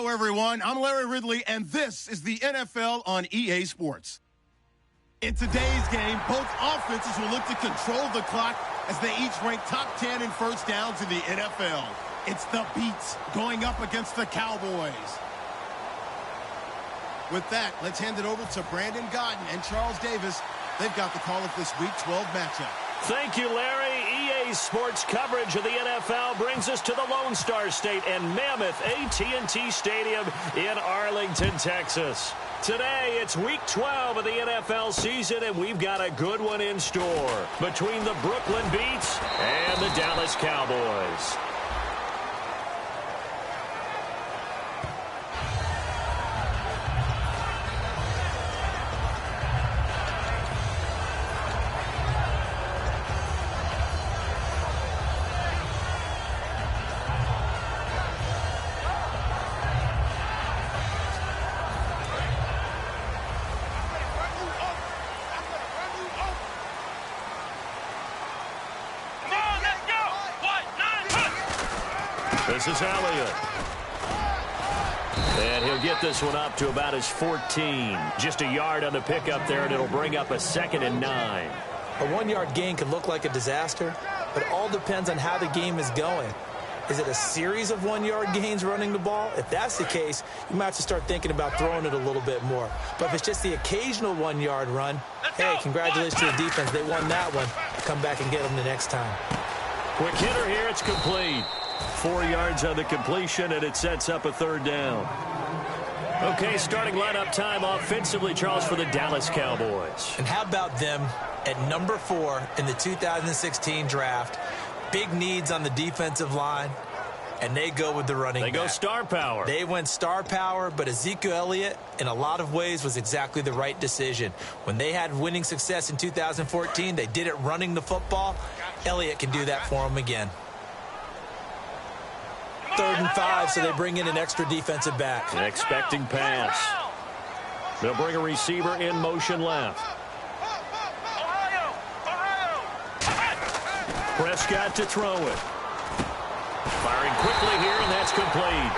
Hello, everyone. I'm Larry Ridley, and this is the NFL on EA Sports. In today's game, both offenses will look to control the clock as they each rank top 10 in first downs in the NFL. It's the Beats going up against the Cowboys. With that, let's hand it over to Brandon Godden and Charles Davis. They've got the call of this Week 12 matchup. Thank you, Larry. EA Sports coverage of the NFL brings us to the Lone Star State and mammoth AT&T Stadium in Arlington, Texas. Today, it's Week 12 of the NFL season, and we've got a good one in store between the Brooklyn Beats and the Dallas Cowboys. This is Elliott. And he'll get this one up to about his 14. Just a yard on the pickup there, and it'll bring up a 2nd and 9. A 1-yard gain can look like a disaster, but it all depends on how the game is going. Is it a series of 1-yard gains running the ball? If that's the case, you might have to start thinking about throwing it a little bit more. But if it's just the occasional 1-yard run, hey, congratulations to the defense. They won that one. Come back and get them the next time. Quick hitter here. It's complete. 4 yards on the completion, and it sets up a 3rd down. Okay, starting lineup time offensively, Charles, for the Dallas Cowboys. And how about them at number 4 in the 2016 draft? Big needs on the defensive line, and they go with the running back. They go star power. They went star power, but Ezekiel Elliott, in a lot of ways, was exactly the right decision. When they had winning success in 2014, they did it running the football. Elliott can do that for them again. 3rd and 5, so they bring in an extra defensive back. An expecting pass. They'll bring a receiver in motion left. Prescott to throw it. Firing quickly here, and that's complete.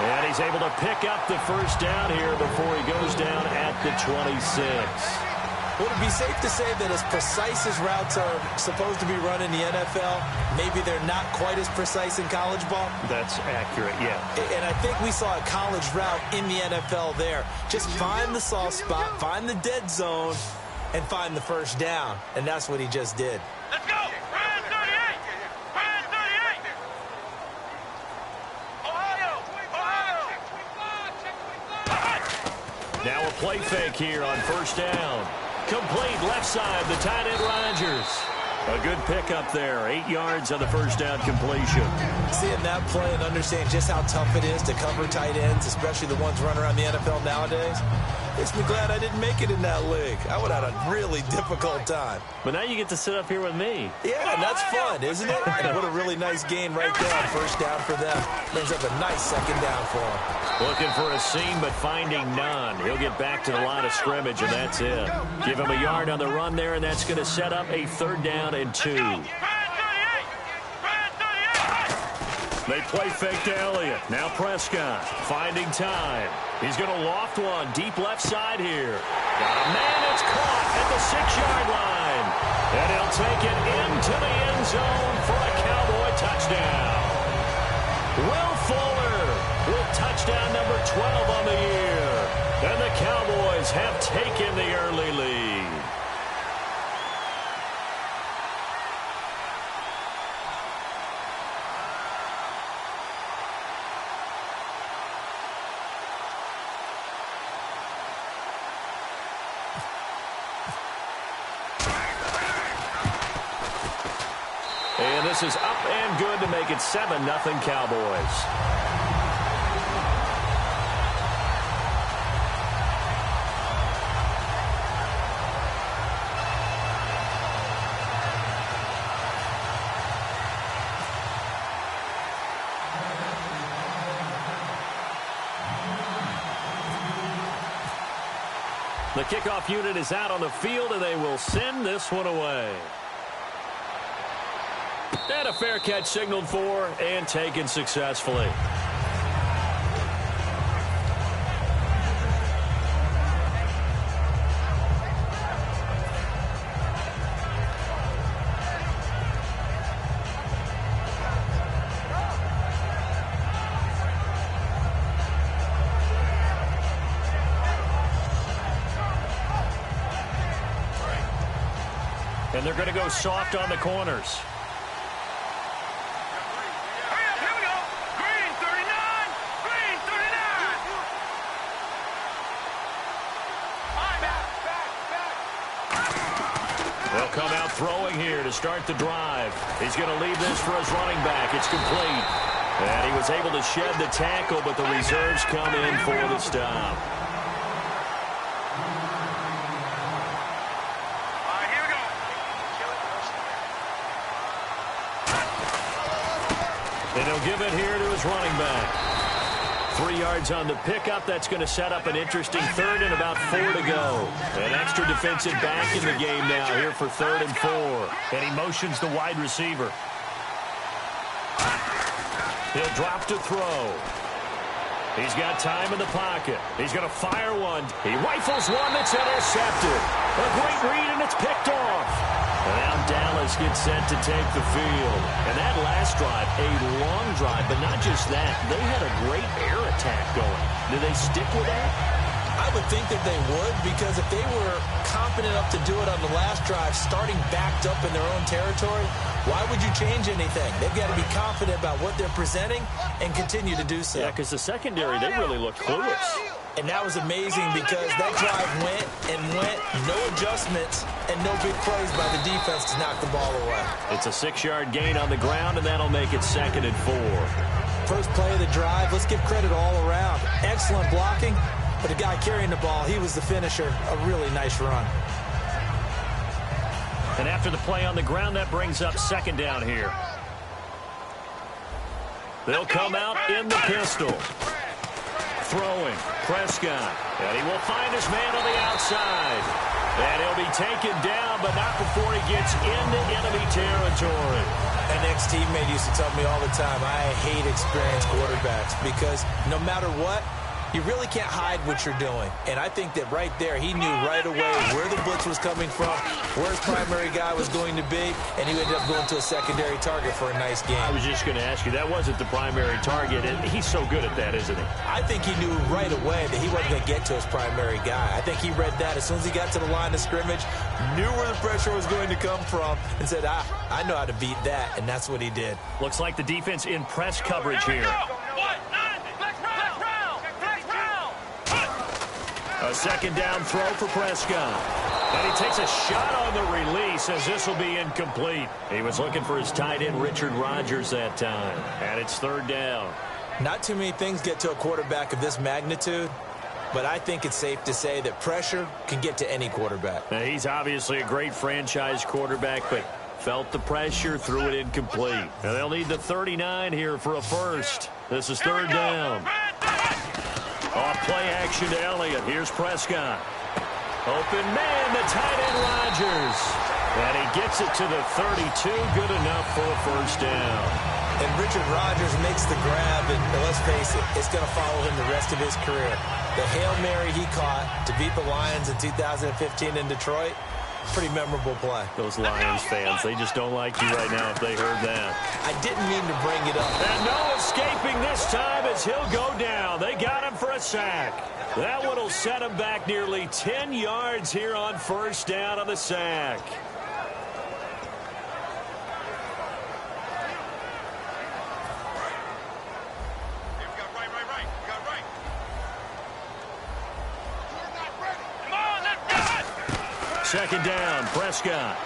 And he's able to pick up the 1st down here before he goes down at the 26. Would it be safe to say that as precise as routes are supposed to be run in the NFL, maybe they're not quite as precise in college ball? That's accurate, yeah. And I think we saw a college route in the NFL there. Just find the soft spot, find the dead zone, and find the 1st down. And that's what he just did. Let's go! Brand 38! Brand 38! Ohio! Ohio! Now a play fake here on 1st down. Complete left side, the tight end Rodgers. A good pickup there, 8 yards on the 1st down completion. Seeing that play and understanding just how tough it is to cover tight ends, especially the ones running around the NFL nowadays, makes me glad I didn't make it in that league. I would have had a really difficult time. But now you get to sit up here with me. Yeah, and that's fun, isn't it? And what a really nice gain right there on 1st down for them. Brings up a nice 2nd down for them. Looking for a seam, but finding none. He'll get back to the line of scrimmage, and that's it. Give him a yard on the run there, and that's going to set up a 3rd down and 2. They play fake to Elliott. Now Prescott finding time. He's going to loft one deep left side here. Got a man that's caught at the 6-yard line. And he'll take it into the end zone for a Cowboy touchdown. Will Fuller with touchdown number 12 on the year. And the Cowboys have taken the early lead. And this is up and good to make it 7-0 Cowboys. The kickoff unit is out on the field, and they will send this one away. And a fair catch signaled for and taken successfully. And they're going to go soft on the corners. Here we go. Green 39. Green 39. They'll come out throwing here to start the drive. He's going to leave this for his running back. It's complete. And he was able to shed the tackle, but the reserves come in for the stop. Here we go. And he'll give it here to his running back. 3 yards on the pickup. That's going to set up an interesting third and about 4 to go. An extra defensive back in the game now here for 3rd and 4. And he motions the wide receiver. He'll drop to throw. He's got time in the pocket. He's going to fire one. He rifles one that's intercepted. A great read, and it's picked off. And now Dallas gets set to take the field. And that last drive, a long drive, but not just that. They had a great air attack going. Do they stick with that? I would think that they would, because if they were confident enough to do it on the last drive, starting backed up in their own territory, why would you change anything? They've got to be confident about what they're presenting and continue to do so. Yeah, because the secondary, they really looked clueless. And that was amazing because that drive went and went, no adjustments, and no big plays by the defense to knock the ball away. It's a 6-yard gain on the ground, and that'll make it 2nd and 4. First play of the drive, let's give credit all around. Excellent blocking, but the guy carrying the ball, he was the finisher. A really nice run. And after the play on the ground, that brings up 2nd down here. They'll come out in the pistol. Throwing, Prescott, and he will find his man on the outside. And he'll be taken down, but not before he gets into enemy territory. An ex-teammate used to tell me all the time, I hate experienced quarterbacks because no matter what, you really can't hide what you're doing. And I think that right there, he knew right away where the blitz was coming from, where his primary guy was going to be, and he ended up going to a secondary target for a nice game. I was just going to ask you, that wasn't the primary target, and he's so good at that, isn't he? I think he knew right away that he wasn't going to get to his primary guy. I think he read that as soon as he got to the line of scrimmage, knew where the pressure was going to come from, and said, I know how to beat that, and that's what he did. Looks like the defense in press coverage here. A 2nd down throw for Prescott. And he takes a shot on the release as this will be incomplete. He was looking for his tight end, Richard Rodgers, that time. And it's 3rd down. Not too many things get to a quarterback of this magnitude, but I think it's safe to say that pressure can get to any quarterback. Now, he's obviously a great franchise quarterback, but felt the pressure, threw it incomplete. Now, they'll need the 39 here for a first. This is 3rd down. Off play action to Elliott. Here's Prescott. Open man, the tight end Rodgers. And he gets it to the 32. Good enough for a first down. And Richard Rodgers makes the grab, and let's face it, it's going to follow him the rest of his career. The Hail Mary he caught to beat the Lions in 2015 in Detroit, pretty memorable play. Those Lions fans, they just don't like you right now if they heard that. I didn't mean to bring it up. And no escaping this time as he'll go down. They got him for a sack. That one will set him back nearly 10 yards here on 1st down on the sack. Second down, Prescott.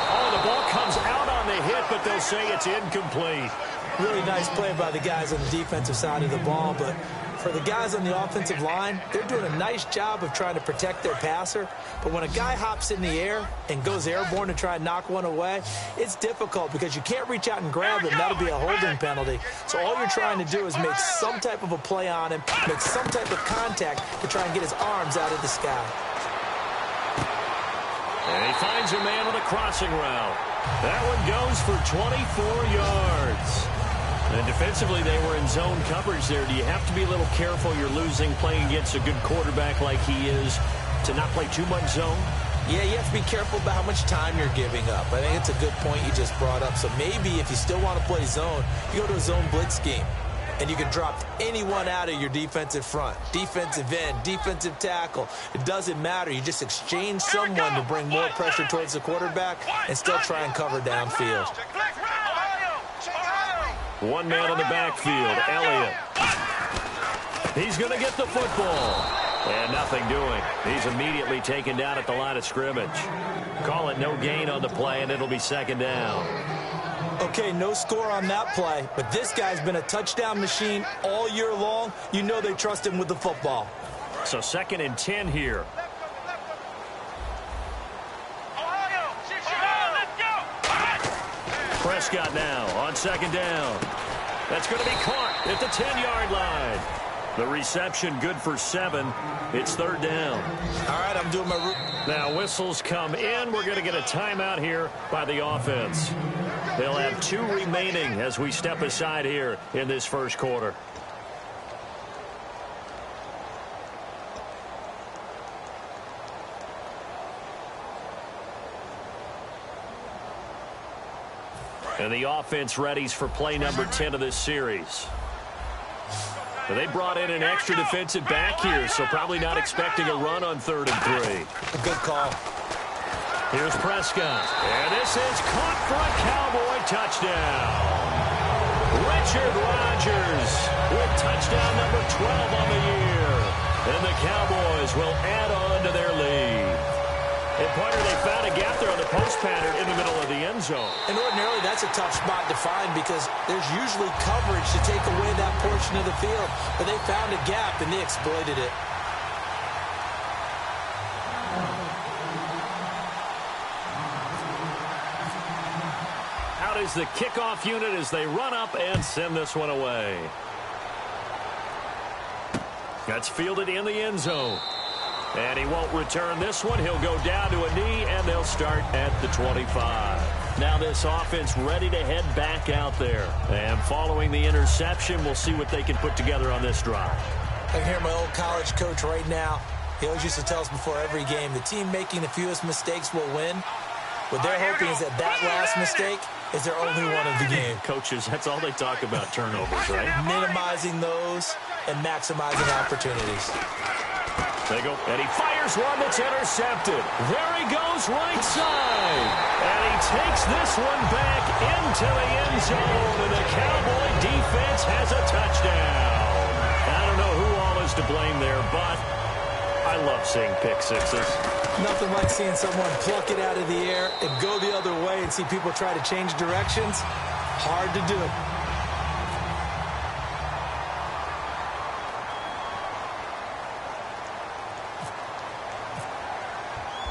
Oh, the ball comes out on the hit, but they'll say it's incomplete. Really nice play by the guys on the defensive side of the ball, but for the guys on the offensive line, they're doing a nice job of trying to protect their passer. But when a guy hops in the air and goes airborne to try and knock one away, it's difficult because you can't reach out and grab him. That'll be a holding penalty. So all you're trying to do is make some type of a play on him, make some type of contact to try and get his arms out of the sky. And he finds a man on the crossing route. That one goes for 24 yards. And defensively, they were in zone coverage there. Do you have to be a little careful? You're losing playing against a good quarterback like he is to not play too much zone? Yeah, you have to be careful about how much time you're giving up. I think it's a good point you just brought up. So maybe if you still want to play zone, you go to a zone blitz scheme. And you can drop anyone out of your defensive front. Defensive end, defensive tackle. It doesn't matter. You just exchange someone to bring more pressure towards the quarterback and still try and cover downfield. One man in the backfield, Elliott. He's going to get the football. And nothing doing. He's immediately taken down at the line of scrimmage. Call it no gain on the play, and it'll be second down. Okay, no score on that play, but this guy's been a touchdown machine all year long. You know they trust him with the football. So 2nd and 10 here. Prescott now on 2nd down. That's going to be caught at the 10-yard line. The reception good for 7. It's 3rd down. All right, I'm doing my route. Now whistles come in. We're going to get a timeout here by the offense. They'll have 2 remaining as we step aside here in this first quarter. And the offense readies for play number 10 of this series. They brought in an extra defensive back here, so probably not expecting a run on 3rd and 3. A good call. Here's Prescott. And this is caught for a Cowboy touchdown. Richard Rodgers with touchdown number 12 on the year. And the Cowboys will add on to their lead. And Pointer, they found a gap there on the post pattern in the middle of the end zone. And ordinarily, that's a tough spot to find because there's usually coverage to take away that portion of the field. But they found a gap, and they exploited it. Out is the kickoff unit as they run up and send this one away. That's fielded in the end zone. And he won't return this one. He'll go down to a knee, and they'll start at the 25. Now this offense ready to head back out there. And following the interception, we'll see what they can put together on this drive. I can hear my old college coach right now. He always used to tell us before every game, the team making the fewest mistakes will win. What they're hoping is that last mistake is their only one of the game. Coaches, that's all they talk about, turnovers, right? Minimizing those and maximizing opportunities. They go, and he fires one that's intercepted. There he goes right side. And he takes this one back into the end zone, and the Cowboy defense has a touchdown. I don't know who all is to blame there, but I love seeing pick sixes. Nothing like seeing someone pluck it out of the air and go the other way and see people try to change directions. Hard to do.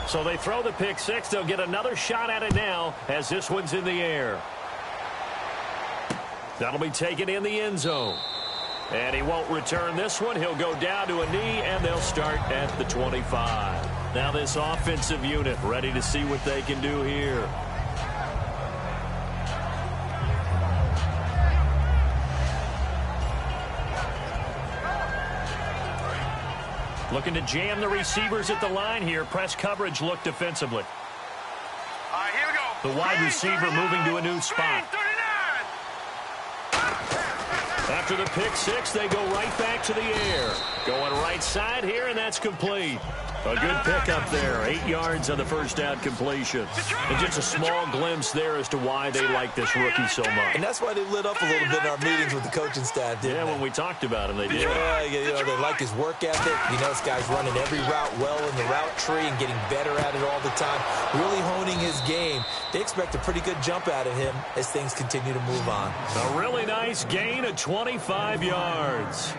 So they throw the pick six. They'll get another shot at it now as this one's in the air. That'll be taken in the end zone. And he won't return this one. He'll go down to a knee, and they'll start at the 25. Now this offensive unit ready to see what they can do here. Looking to jam the receivers at the line here. Press coverage look defensively. Here we go. The wide receiver moving to a new spot. After the pick six, they go right back to the air. Going right side here, and that's complete. A good pickup there. 8 yards on the first down completion. And just a small glimpse there as to why they like this rookie so much. And that's why they lit up a little bit in our meetings with the coaching staff, didn't they? When we talked about him, they did. Yeah, you know, they like his work ethic. You know, this guy's running every route well in the route tree and getting better at it all the time. Really honing his game. They expect a pretty good jump out of him as things continue to move on. A really nice gain of 25 yards.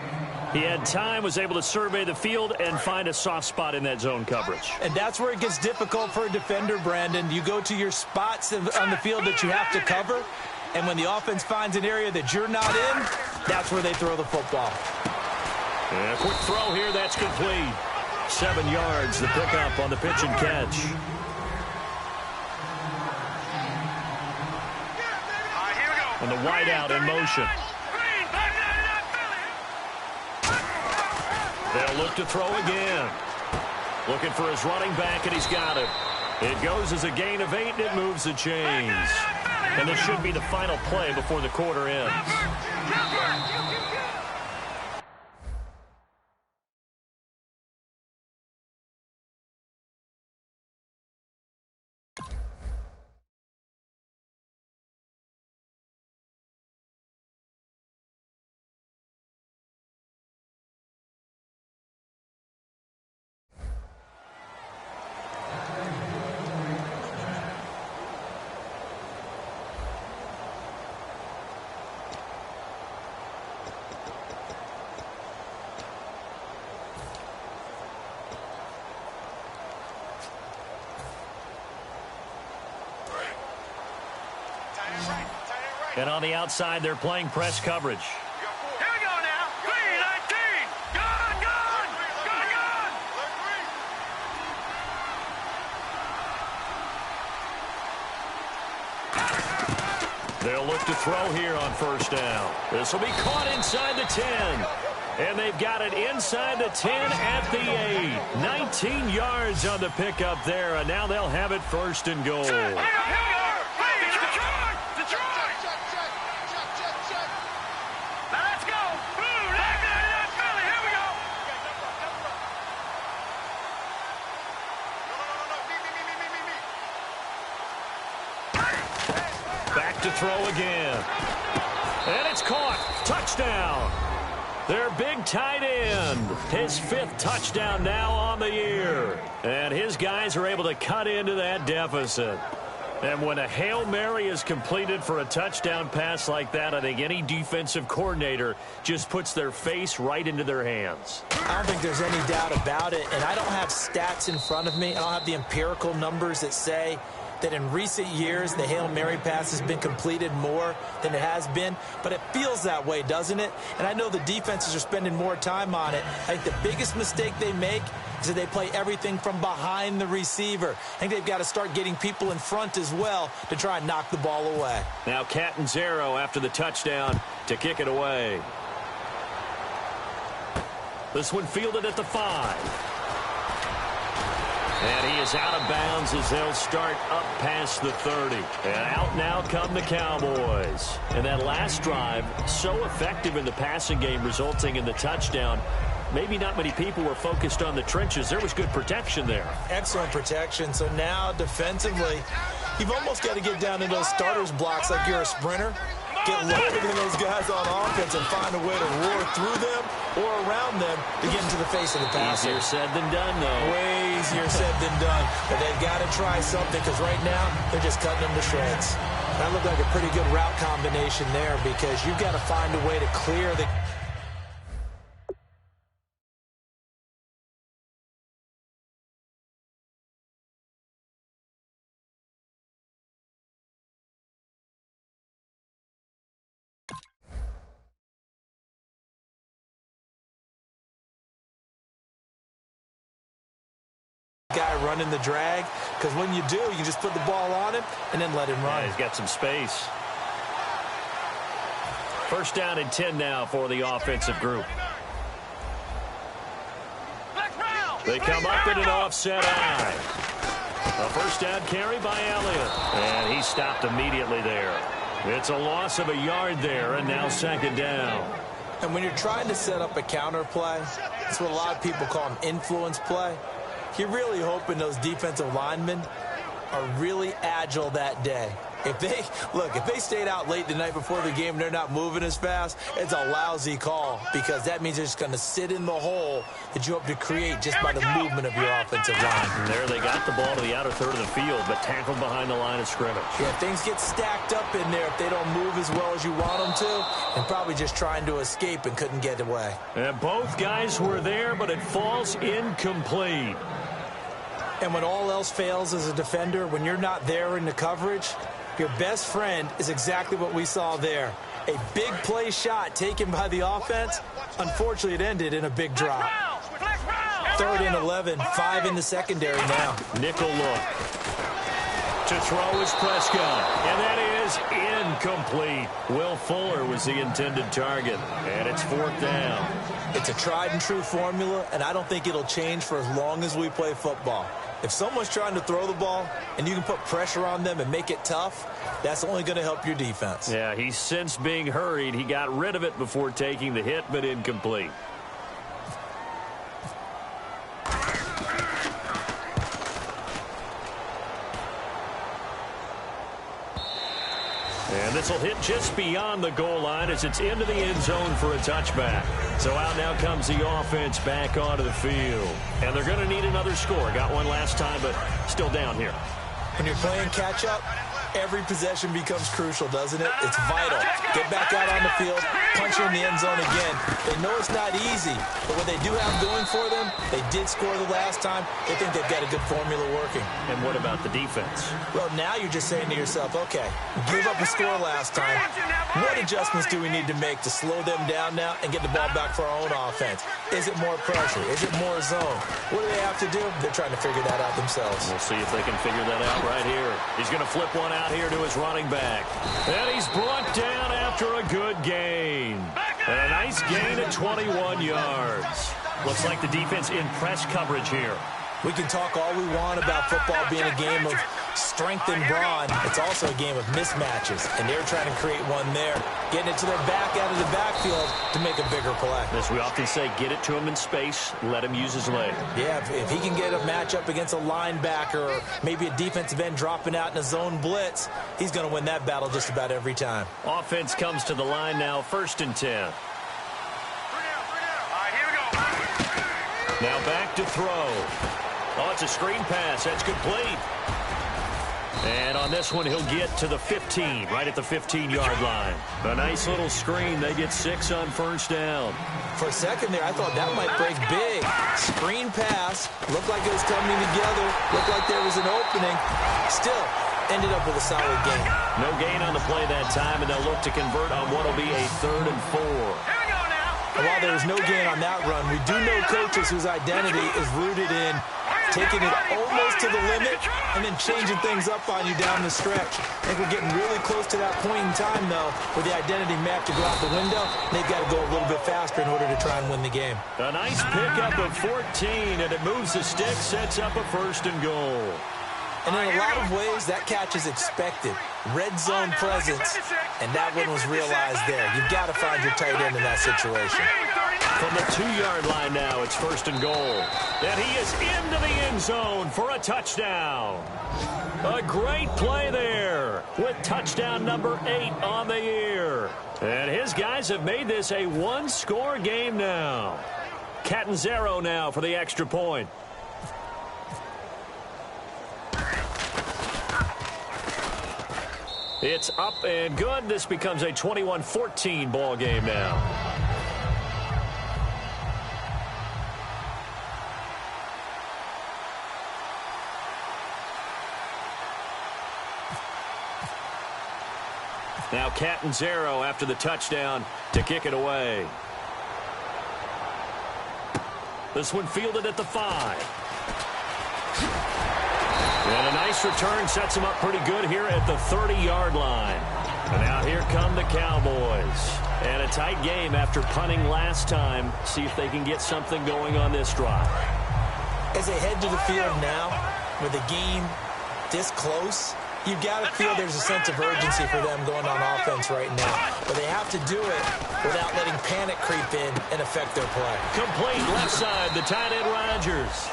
He had time, was able to survey the field and find a soft spot in that zone coverage. And that's where it gets difficult for a defender, Brandon. You go to your spots on the field that you have to cover, and when the offense finds an area that you're not in, that's where they throw the football. And a quick throw here, that's complete. 7 yards, the pickup on the pitch and catch. And the wideout in motion. They'll look to throw again. Looking for his running back, and he's got it. It goes as a gain of 8, and it moves the chains. And this should be the final play before the quarter ends. And on the outside, they're playing press coverage. Here we go now. 3-19. Gone, gone. Gone, gone. They'll look to throw here on first down. This will be caught inside the 10. And they've got it inside the 10 at the 8. 19 yards on the pickup there, and now they'll have it first and goal. Here we go. Hey, Detroit. Now let's go. Ooh, that's Philly. Here we go. Back to throw again. And it's caught. Touchdown. Their big tight end. His 5th touchdown now on the year. And his guys are able to cut into that deficit. And when a Hail Mary is completed for a touchdown pass like that, I think any defensive coordinator just puts their face right into their hands. I don't think there's any doubt about it. And I don't have stats in front of me. I don't have the empirical numbers that say that in recent years the Hail Mary pass has been completed more than it has been, but it feels that way, doesn't it? And I know the defenses are spending more time on it. I think the biggest mistake they make is that they play everything from behind the receiver. I think they've got to start getting people in front as well to try and knock the ball away. Now Catanzaro after the touchdown to kick it away. This one fielded at the 5. And he is out of bounds as they'll start up past the 30. And out now come the Cowboys. And that last drive, so effective in the passing game, resulting in the touchdown. Maybe not many people were focused on the trenches. There was good protection there. Excellent protection. So now defensively, you've almost got to get down in those starters blocks like you're a sprinter. Get loaded in those guys on offense and find a way to roar through them or around them to get into the face of the passer. Easier said than done, though. Way easier said than done. But they've got to try something because right now they're just cutting them to shreds. That looked like a pretty good route combination there because you've got to find a way to clear the... guy running the drag, because when you do, you just put the ball on him and then let him run. Yeah, he's got some space. First down and 10 now for the offensive group. They come up in an offset eye. A first down carry by Elliott. And he stopped immediately there. It's a loss of a yard there, and now second down. And when you're trying to set up a counter play, it's what a lot of people call an influence play. You're really hoping those defensive linemen are really agile that day. If they stayed out late the night before the game and they're not moving as fast, it's a lousy call because that means they're just going to sit in the hole that you hope to create just by the movement of your offensive line. And there they got the ball to the outer third of the field, but tackled behind the line of scrimmage. Yeah, things get stacked up in there if they don't move as well as you want them to, and probably just trying to escape and couldn't get away. And both guys were there, but it falls incomplete. And when all else fails as a defender, when you're not there in the coverage, your best friend is exactly what we saw there. A big play shot taken by the offense. Unfortunately, it ended in a big drop. 3rd and 11, 5 in the secondary now. Nickel look. To throw is Prescott. And that is incomplete. Will Fuller was the intended target. And it's 4th down. It's a tried and true formula, and I don't think it'll change for as long as we play football. If someone's trying to throw the ball and you can put pressure on them and make it tough, that's only going to help your defense. Yeah, he's since being hurried. He got rid of it before taking the hit, but incomplete. And this will hit just beyond the goal line as it's into the end zone for a touchback. So out now comes the offense back onto the field. And they're going to need another score. Got one last time, but still down here. When you're playing catch-up, Every possession becomes crucial, doesn't it? It's vital. Get back out on the field, punch her in the end zone again. They know it's not easy, but what they do have going for them, they did score the last time. They think they've got a good formula working. And what about the defense? Well, now you're just saying to yourself, okay, give up a score last time. What adjustments do we need to make to slow them down now and get the ball back for our own offense? Is it more pressure? Is it more zone? What do they have to do? They're trying to figure that out themselves. We'll see if they can figure that out right here. He's going to flip one out here to his running back. And he's brought down after a good gain. And a nice gain at 21 yards. Looks like the defense in press coverage here. We can talk all we want about football being a game of strength and brawn. It's also a game of mismatches, and they're trying to create one there, getting it to their back out of the backfield to make a bigger play. As we often say, get it to him in space, let him use his leg. Yeah, if he can get a matchup against a linebacker or maybe a defensive end dropping out in a zone blitz, he's going to win that battle just about every time. Offense comes to the line now, 1st and 10. All right, here we go. Now back to throw. Oh, it's a screen pass. That's complete. And on this one, he'll get to the 15, right at the 15-yard line. A nice little screen. They get 6 on 1st down. For a second there, I thought that might break big. Screen pass. Looked like it was coming together. Looked like there was an opening. Still, ended up with a solid gain. No gain on the play that time, and they'll look to convert on what will be a 3rd and 4. And while there was no gain on that run, we do know coaches whose identity is rooted in taking it almost to the limit and then changing things up on you down the stretch. I think we're getting really close to that point in time, though, where the identity may have to go out the window. They've got to go a little bit faster in order to try and win the game. A nice pickup of 14, and it moves the stick, sets up a 1st and goal. And in a lot of ways, that catch is expected. Red zone presence, and that one was realized there. You've got to find your tight end in that situation. From the 2-yard line now, it's 1st and goal. And he is into the end zone for a touchdown. A great play there with touchdown number 8 on the year. And his guys have made this a 1-score game now. Catanzaro now for the extra point. It's up and good. This becomes a 21-14 ball game now. Now Catanzaro after the touchdown to kick it away. This one fielded at the 5. And a nice return sets him up pretty good here at the 30-yard line. And now here come the Cowboys. And a tight game after punting last time. See if they can get something going on this drive. As they head to the field now, with the game this close, you've got to feel there's a sense of urgency for them going on offense right now. But they have to do it without letting panic creep in and affect their play. Complete left side, the tight end Rodgers.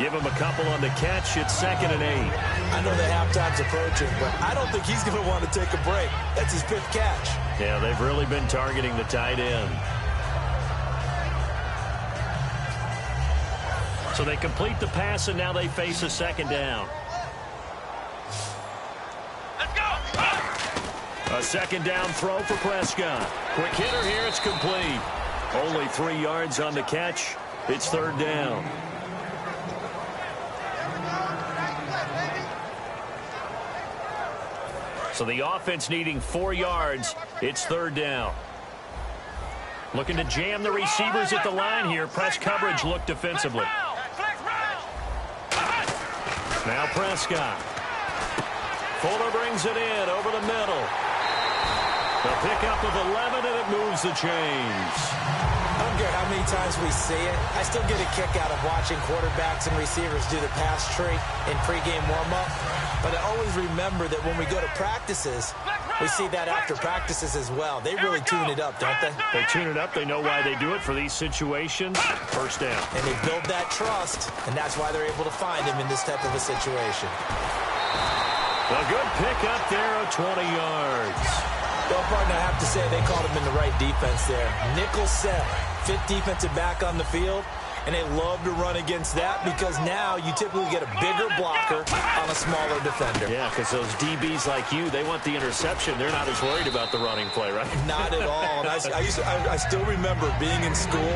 Give him a couple on the catch. It's 2nd and 8. I know that halftime's approaching, but I don't think he's going to want to take a break. That's his 5th catch. Yeah, they've really been targeting the tight end. So they complete the pass, and now they face a 2nd down. Let's go. A 2nd down throw for Prescott. Quick hitter here. It's complete. Only 3 yards on the catch. It's 3rd down. So the offense needing 4 yards. It's 3rd down. Looking to jam the receivers at the line here. Press coverage look defensively. Now Prescott. Fuller brings it in over the middle. The pickup of 11, and it moves the chains. I don't care how many times we see it. I still get a kick out of watching quarterbacks and receivers do the pass tree in pregame warm-up. But I always remember that when we go to practices, we see that after practices as well. They really tune it up, don't they? They tune it up. They know why they do it for these situations. 1st down. And they build that trust, and that's why they're able to find him in this type of a situation. A good pickup there of 20 yards. Well, partner, I have to say they called him in the right defense there. Nickel set, 5th defensive back on the field. And they love to run against that because now you typically get a bigger blocker on a smaller defender. Yeah, because those DBs like you, they want the interception. They're not as worried about the running play, right? Not at all. And I still remember being in school,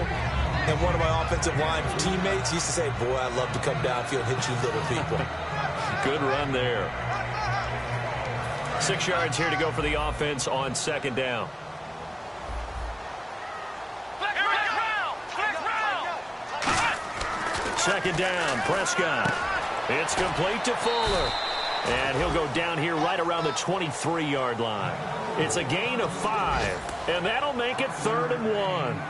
and one of my offensive line teammates used to say, boy, I'd love to come downfield and hit you little people. Good run there. 6 yards here to go for the offense on second down. Second down, Prescott. It's complete to Fuller. And he'll go down here right around the 23-yard line. It's a gain of 5, and that'll make it 3rd and 1.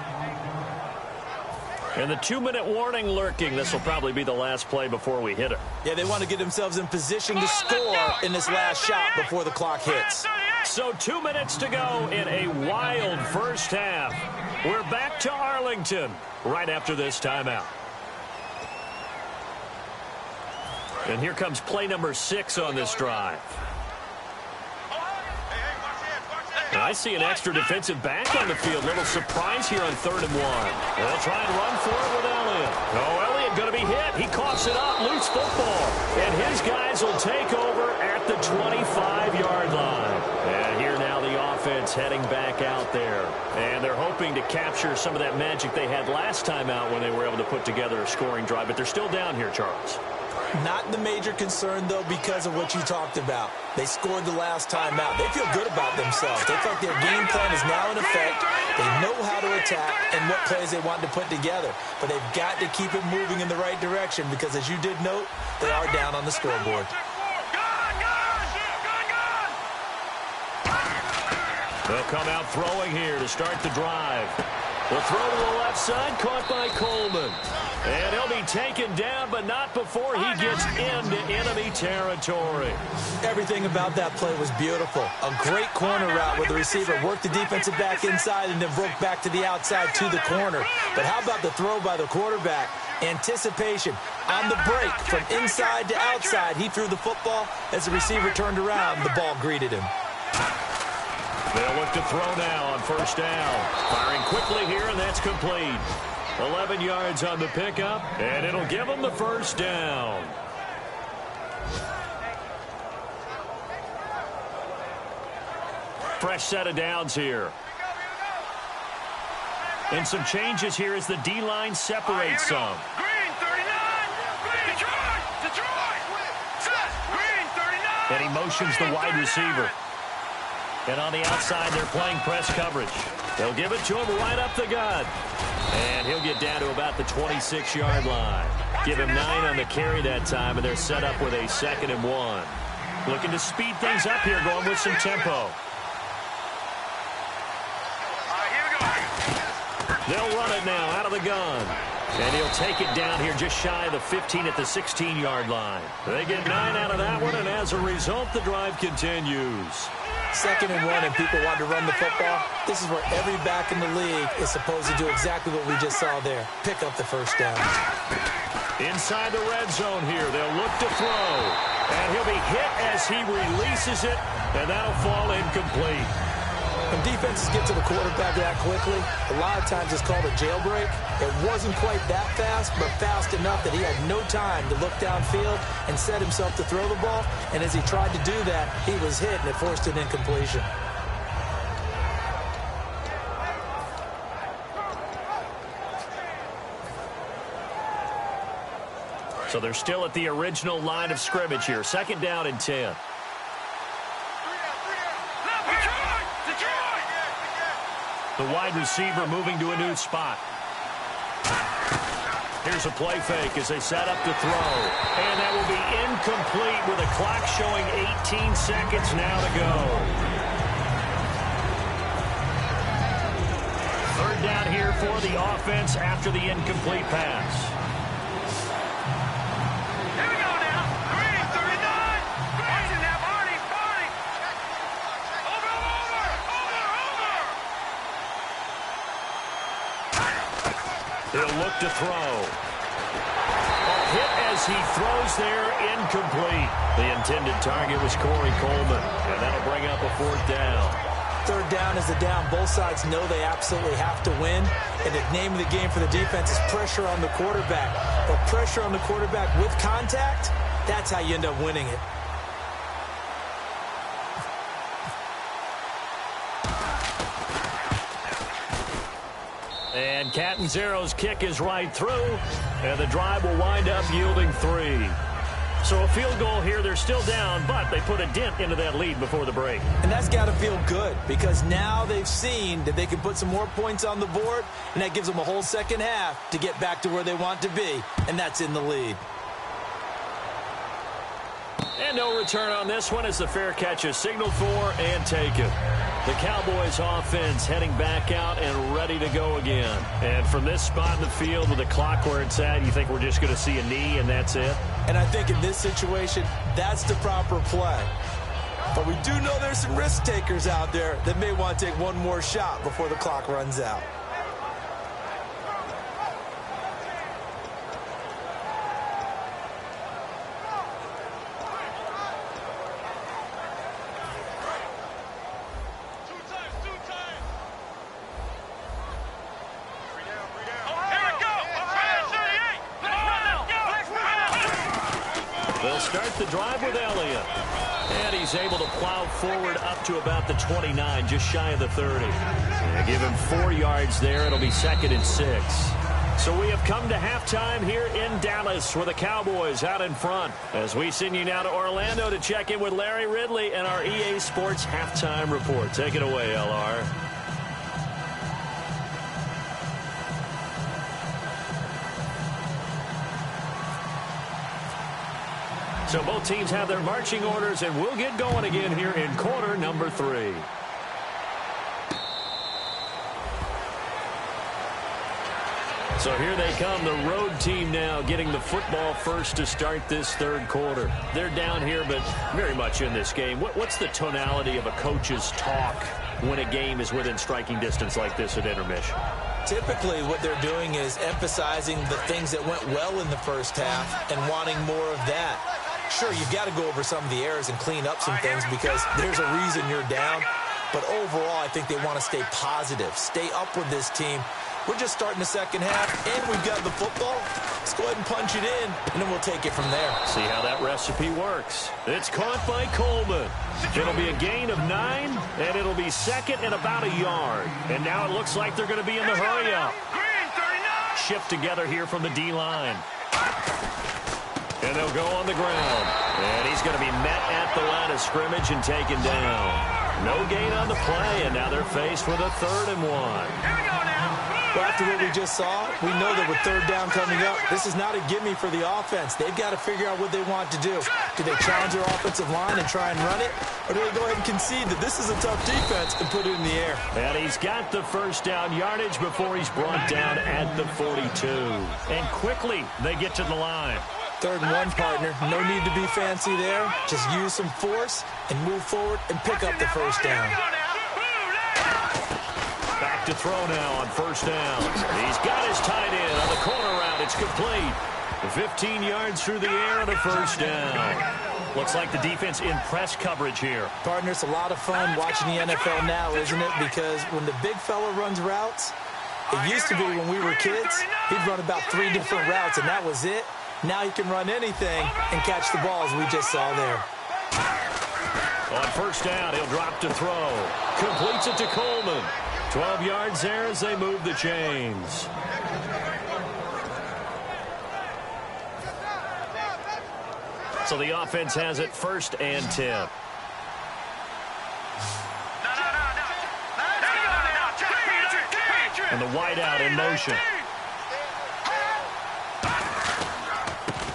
And the 2-minute warning lurking. This will probably be the last play before we hit it. Yeah, they want to get themselves in position to score in this last shot before the clock hits. So 2 minutes to go in a wild first half. We're back to Arlington right after this timeout. And here comes play number 6 on this drive. And I see an extra defensive back on the field. Little surprise here on 3rd and 1. They'll try and run for it with Elliott. Oh, Elliott going to be hit. He coughs it up. Loose football. And his guys will take over at the 25-yard line. And here now the offense heading back out there. And they're hoping to capture some of that magic they had last time out when they were able to put together a scoring drive. But they're still down here, Charles. Not the major concern, though, because of what you talked about. They scored the last time out. They feel good about themselves. They feel like their game plan is now in effect. They know how to attack and what plays they want to put together. But they've got to keep it moving in the right direction because, as you did note, they are down on the scoreboard. They'll come out throwing here to start the drive. The throw to the left side, caught by Coleman. And he'll be taken down, but not before he gets into enemy territory. Everything about that play was beautiful. A great corner route where the receiver worked the defensive back inside and then broke back to the outside to the corner. But how about the throw by the quarterback? Anticipation on the break from inside to outside. He threw the football. As the receiver turned around, the ball greeted him. They'll look to throw now on first down. Firing quickly here, and that's complete. 11 yards on the pickup, and it'll give them the first down. Fresh set of downs here. And some changes here as the D-line separates some. Green 39. Detroit. Green 39. And he motions the wide receiver. And on the outside, they're playing press coverage. They'll give it to him right up the gut. And he'll get down to about the 26-yard line. Give him 9 on the carry that time, and they're set up with a 2nd and 1. Looking to speed things up here, going with some tempo. They'll run it now out of the gun. And he'll take it down here just shy of the 15 at the 16-yard line. They get 9 out of that one, and as a result, the drive continues. 2nd and 1, and people want to run the football. This is where every back in the league is supposed to do exactly what we just saw there. Pick up the first down. Inside the red zone here, they'll look to throw. And he'll be hit as he releases it, and that'll fall incomplete. When defenses get to the quarterback that quickly, a lot of times it's called a jailbreak. It wasn't quite that fast, but fast enough that he had no time to look downfield and set himself to throw the ball. And as he tried to do that, he was hit, and it forced an incompletion. So they're still at the original line of scrimmage here. 2nd down and 10. The wide receiver moving to a new spot. Here's a play fake as they set up to throw. And that will be incomplete with a clock showing 18 seconds now to go. 3rd down here for the offense after the incomplete pass. He'll look to throw. A hit as he throws there, incomplete. The intended target was Corey Coleman, and that'll bring up a 4th down. Third down is the down. Both sides know they absolutely have to win. And the name of the game for the defense is pressure on the quarterback. But pressure on the quarterback with contact, that's how you end up winning it. And Catanzaro's kick is right through, and the drive will wind up yielding 3. So a field goal here, they're still down, but they put a dent into that lead before the break. And that's got to feel good, because now they've seen that they can put some more points on the board, and that gives them a whole second half to get back to where they want to be, and that's in the lead. And no return on this one as the fair catch is signaled for and taken. The Cowboys offense heading back out and ready to go again. And from this spot in the field with the clock where it's at, you think we're just going to see a knee and that's it? And I think in this situation, that's the proper play. But we do know there's some risk takers out there that may want to take one more shot before the clock runs out. Start the drive with Elliott. And he's able to plow forward up to about the 29, just shy of the 30. And give him 4 yards there. It'll be 2nd and 6. So we have come to halftime here in Dallas with the Cowboys out in front. As we send you now to Orlando to check in with Larry Ridley and our EA Sports halftime report. Take it away, LR. So both teams have their marching orders, and we'll get going again here in quarter number 3. So here they come, the road team now getting the football first to start this third quarter. They're down here, but very much in this game. What's the tonality of a coach's talk when a game is within striking distance like this at intermission? Typically, what they're doing is emphasizing the things that went well in the first half and wanting more of that. Sure, you've got to go over some of the errors and clean up some things because there's a reason you're down. But overall, I think they want to stay positive, stay up with this team. We're just starting the second half, and we've got the football. Let's go ahead and punch it in, and then we'll take it from there. See how that recipe works. It's caught by Coleman. It'll be a gain of 9, and it'll be 2nd and about a yard. And now it looks like they're going to be in the hurry-up. Shift together here from the D-line. And they'll go on the ground. And he's going to be met at the line of scrimmage and taken down. No gain on the play, and now they're faced with a 3rd and 1. Well, after what we just saw, we know that with 3rd down coming up, this is not a gimme for the offense. They've got to figure out what they want to do. Do they challenge their offensive line and try and run it? Or do they go ahead and concede that this is a tough defense and put it in the air? And he's got the first down yardage before he's brought down at the 42. And quickly, they get to the line. 3rd and 1, partner. No need to be fancy there. Just use some force and move forward and pick up the first down. Back to throw now on 1st down. He's got his tight end on the corner route. It's complete. 15 yards through the air and a 1st down. Looks like the defense in press coverage here. Partner, it's a lot of fun watching the NFL now, isn't it? Because when the big fella runs routes, it used to be when we were kids, he'd run about 3 different routes, and that was it. Now he can run anything and catch the ball, as we just saw there. On 1st down, he'll drop to throw. Completes it to Coleman. 12 yards there as they move the chains. So the offense has it 1st and 10. And the wideout in motion.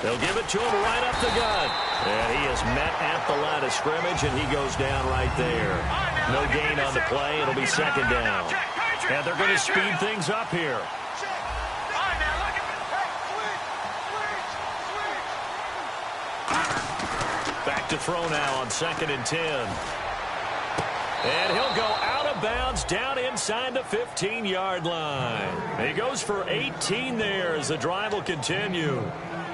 They'll give it to him right up the gut. And he is met at the line of scrimmage, and he goes down right there. No gain on the play. It'll be 2nd down. And they're going to speed things up here. Back to throw now on 2nd and 10. And he'll go out of bounds down inside the 15-yard line. He goes for 18 there as the drive will continue.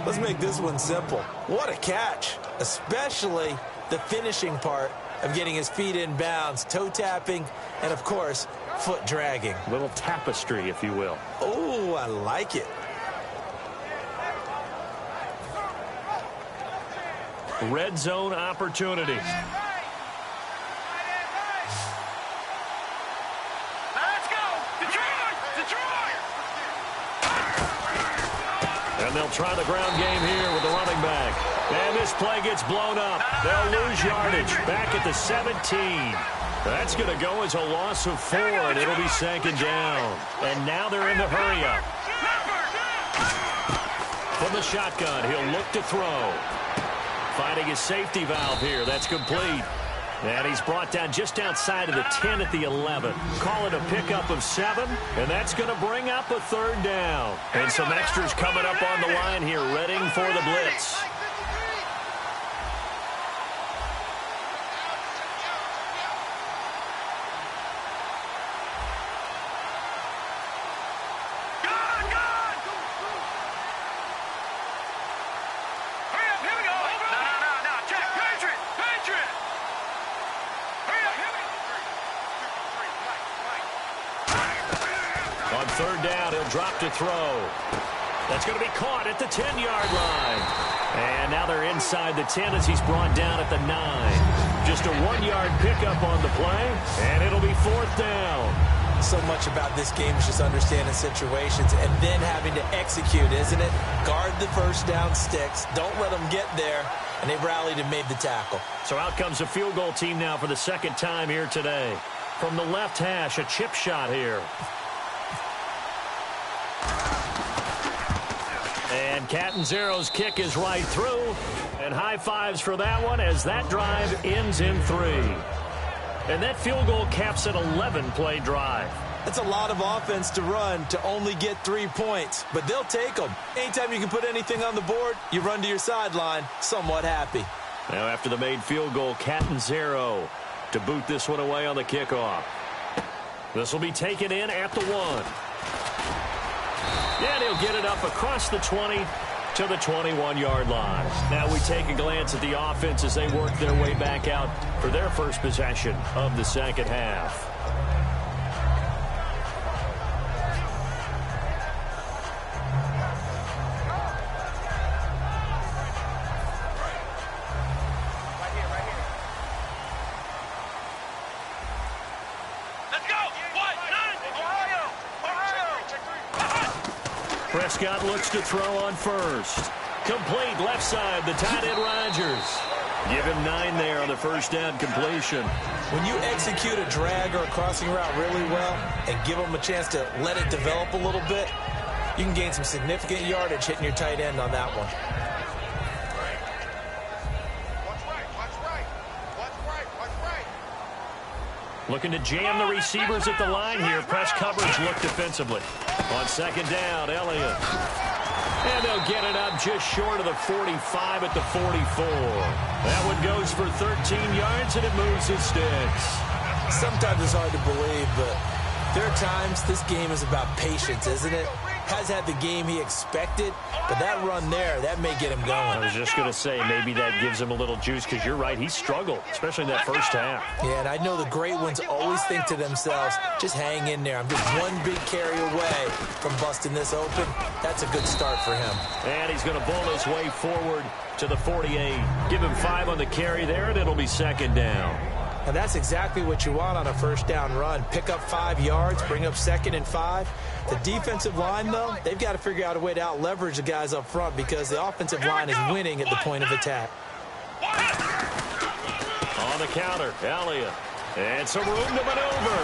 Let's make this one simple. What a catch, especially the finishing part. of getting his feet in bounds, toe tapping, and, of course, foot dragging. Little tapestry, if you will. Oh, I like it. Red zone opportunity. Let's go! Detroit! Detroit! And they'll try the ground game here with the running back. And this play gets blown up. They'll lose yardage back at the 17. That's going to go as a loss of 4, and it'll be second down. And now they're in the hurry-up. From the shotgun, he'll look to throw. Finding his safety valve here. That's complete. And he's brought down just outside of the 10 at the 11. Call it a pickup of 7, and that's going to bring up a third down. And some extras coming up on the line here, readying for the blitz. On third down, he'll drop to throw. That's going to be caught at the 10-yard line. And now they're inside the 10 as he's brought down at the 9. Just a 1-yard pickup on the play, and it'll be fourth down. So much about this game is just understanding situations and then having to execute, isn't it? Guard the first down sticks. Don't let them get there. And they rallied and made the tackle. So out comes a field goal team now for the second time here today. From the left hash, a chip shot here. And Catanzaro's kick is right through. And high fives for that one as that drive ends in 3. And that field goal caps an 11-play drive. That's a lot of offense to run to only get 3 points. But they'll take them. Anytime you can put anything on the board, you run to your sideline somewhat happy. Now after the made field goal, Catanzaro to boot this one away on the kickoff. This will be taken in at the 1. And he'll get it up across the 20 to the 21-yard line. Now we take a glance at the offense as they work their way back out for their first possession of the second half. Prescott looks to throw on first. Complete left side, the tight end Rodgers. Give him 9 there on the first down completion. When you execute a drag or a crossing route really well and give them a chance to let it develop a little bit, you can gain some significant yardage hitting your tight end on that one. Looking to jam the receivers at the line here. Press coverage look defensively. On second down, Elliott. And they'll get it up just short of the 45 at the 44. That one goes for 13 yards, and it moves his sticks. Sometimes it's hard to believe, but there are times this game is about patience, isn't it? Has had the game he expected, but that run there, that may get him going. I was just going to say, maybe that gives him a little juice, because you're right, he struggled, especially in that first half. Yeah, and I know the great ones always think to themselves, just hang in there. I'm just one big carry away from busting this open. That's a good start for him. And he's going to bowl his way forward to the 48. Give him 5 on the carry there, and it'll be second down. And that's exactly what you want on a first down run. Pick up 5 yards, bring up 2nd and 5. The defensive line, though, they've got to figure out a way to out-leverage the guys up front because the offensive line is winning at the point of attack. On the counter, Elliott. And some room to maneuver.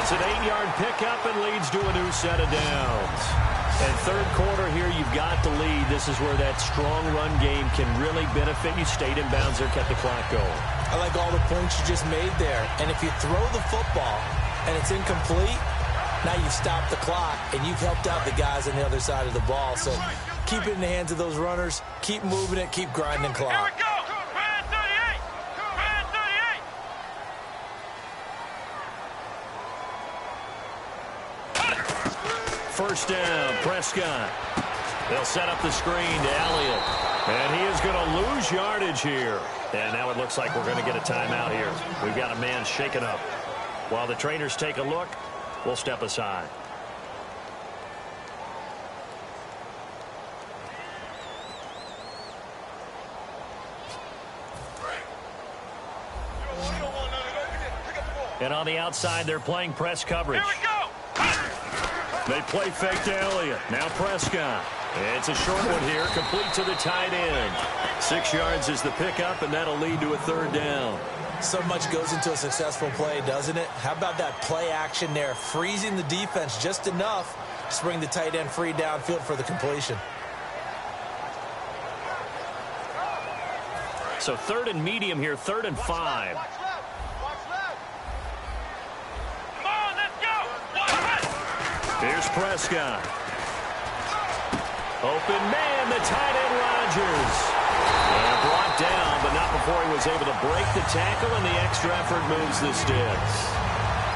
It's an 8-yard pickup and leads to a new set of downs. And third quarter here, you've got the lead. This is where that strong run game can really benefit you. Stayed in bounds there, kept the clock going. I like all the points you just made there. And if you throw the football and it's incomplete, now you've stopped the clock and you've helped out the guys on the other side of the ball. So keep it in the hands of those runners. Keep moving it. Keep grinding clock. Here we go. Red 38. Red 38. First down, Prescott. They'll set up the screen to Elliott. And he is going to lose lose yardage here. And now it looks like we're going to get a timeout here. We've got a man shaken up. While the trainers take a look, we'll step aside. And on the outside, they're playing press coverage. Here we go. They play fake to Elliott. Now Prescott. It's a short one here, complete to the tight end. 6 yards is the pickup, and that'll lead to a third down. So much goes into a successful play, doesn't it? How about that play action there, freezing the defense just enough to bring the tight end free downfield for the completion. So 3rd and medium here, 3rd and 5. Here's Prescott. Open man, the tight end Rodgers. And brought down, but not before he was able to break the tackle, and the extra effort moves the sticks.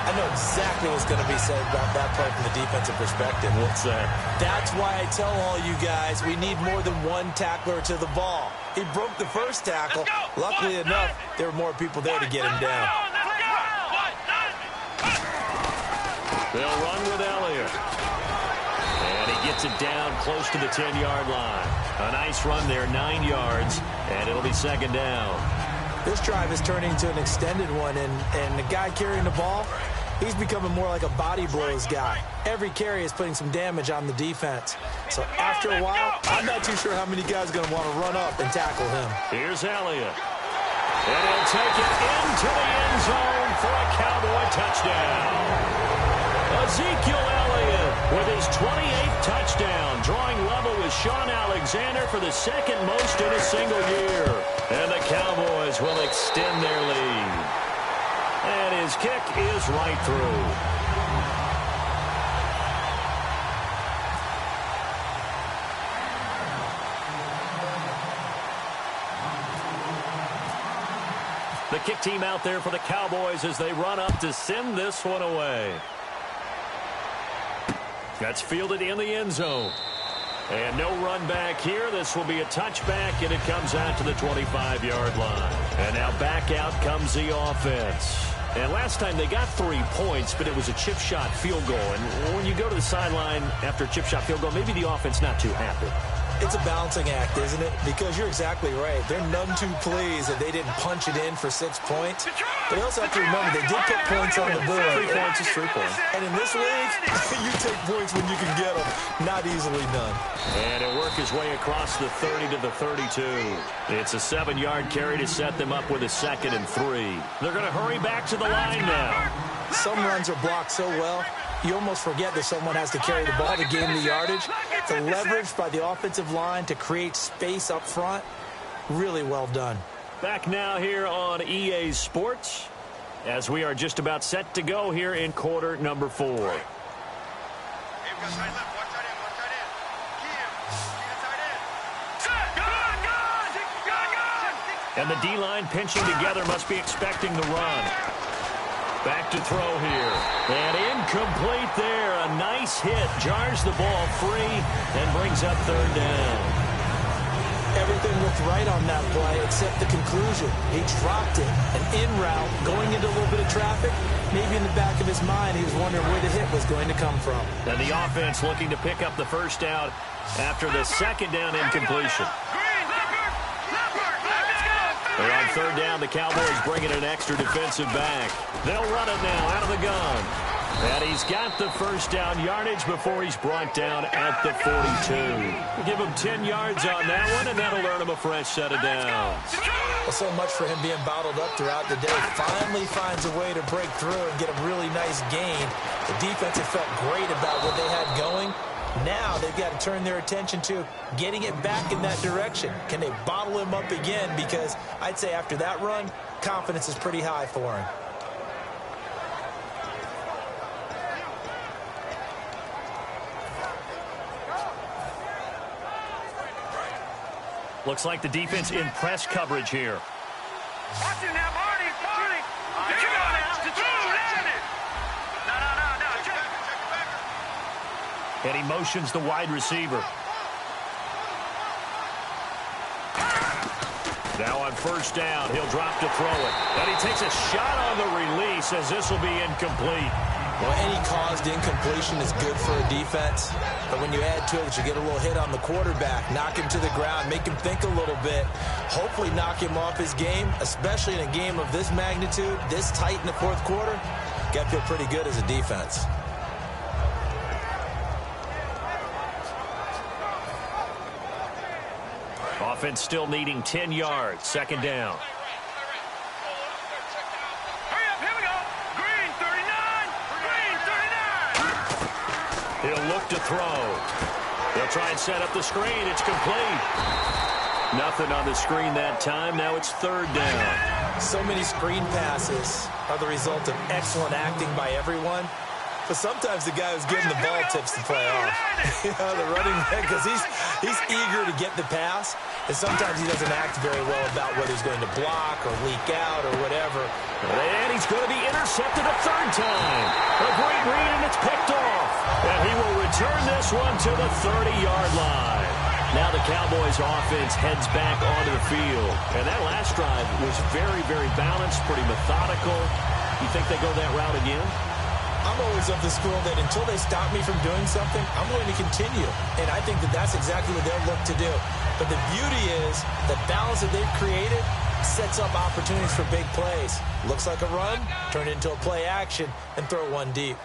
I know exactly what's going to be said about that play from the defensive perspective. What's that? That's why I tell all you guys we need more than one tackler to the ball. He broke the first tackle. Luckily enough, there were more people there to get him down. They'll run with Elliott. And he gets it down close to the 10-yard line. A nice run there, 9 yards, and it'll be 2nd down. This drive is turning into an extended one, and the guy carrying the ball, he's becoming more like a body blows guy. Every carry is putting some damage on the defense. So after a while, I'm not too sure how many guys are going to want to run up and tackle him. Here's Elliott. And he'll take it into the end zone for a Cowboy touchdown. Ezekiel Elliott with his 28th touchdown, drawing level with Sean Alexander for the 2nd most in a single year. And the Cowboys will extend their lead. And his kick is right through. The kick team out there for the Cowboys as they run up to send this one away. That's fielded in the end zone. And no run back here. This will be a touchback, and it comes out to the 25-yard line. And now back out comes the offense. And last time they got 3 points, but it was a chip shot field goal. And when you go to the sideline after a chip shot field goal, maybe the offense not too happy. It's a balancing act, isn't it? Because you're exactly right. They're none too pleased that they didn't punch it in for 6 points. But you also have to remember they did put points on the board. 3 points is 3 points. And in this league, you take points when you can get them. Not easily done. And he'll work his way across the 30 to the 32. It's a 7-yard carry to set them up with a 2nd and 3. They're going to hurry back to the line now. Some runs are blocked so well, you almost forget that someone has to carry the ball to gain the yardage. The leverage by the offensive line to create space up front, really well done. Back now here on EA Sports as we are just about set to go here in quarter number 4. And the D-line pinching together must be expecting the run. Back to throw here. And incomplete there. A nice hit. Jars the ball free and brings up 3rd down. Everything looked right on that play except the conclusion. He dropped it. An in route, going into a little bit of traffic. Maybe in the back of his mind, he was wondering where the hit was going to come from. And the offense looking to pick up the 1st down after the 2nd down incompletion. They're on 3rd down. The Cowboys bringing an extra defensive back. They'll run it now out of the gun. And he's got the 1st down yardage before he's brought down at the 42. We'll give him 10 yards on that one, and that'll earn him a fresh set of downs. Well, so much for him being bottled up throughout the day. Finally finds a way to break through and get a really nice gain. The defense had felt great about what they had going. Now they've got to turn their attention to getting it back in that direction. Can they bottle him up again? Because I'd say after that run, confidence is pretty high for him. Looks like the defense in press coverage here. Watch it now, Marty. Get you on now. And he motions the wide receiver. Now on first down, he'll drop to throw it. And he takes a shot on the release as this will be incomplete. Well, any caused incompletion is good for a defense. But when you add to it, you get a little hit on the quarterback, knock him to the ground, make him think a little bit, hopefully knock him off his game, especially in a game of this magnitude, this tight in the fourth quarter. Got to feel pretty good as a defense. Offense still needing 10 yards. Second down. Hurry up, here we go. Green 39. Green 39. He'll look to throw. They'll try and set up the screen. It's complete. Nothing on the screen that time. Now it's third down. So many screen passes are the result of excellent acting by everyone. But sometimes the guy who's getting the ball tips the play off. You know, the running back, because he's eager to get the pass. And sometimes he doesn't act very well about whether he's going to block or leak out or whatever. And he's going to be intercepted a third time. A great read, and it's picked off. And he will return this one to the 30-yard line. Now the Cowboys offense heads back onto the field. And that last drive was very, very balanced, pretty methodical. You think they go that route again? I'm always of the school that until they stop me from doing something, I'm going to continue. And I think that that's exactly what they'll look to do. But the beauty is the balance that they've created sets up opportunities for big plays. Looks like a run, turn it into a play action, and throw one deep.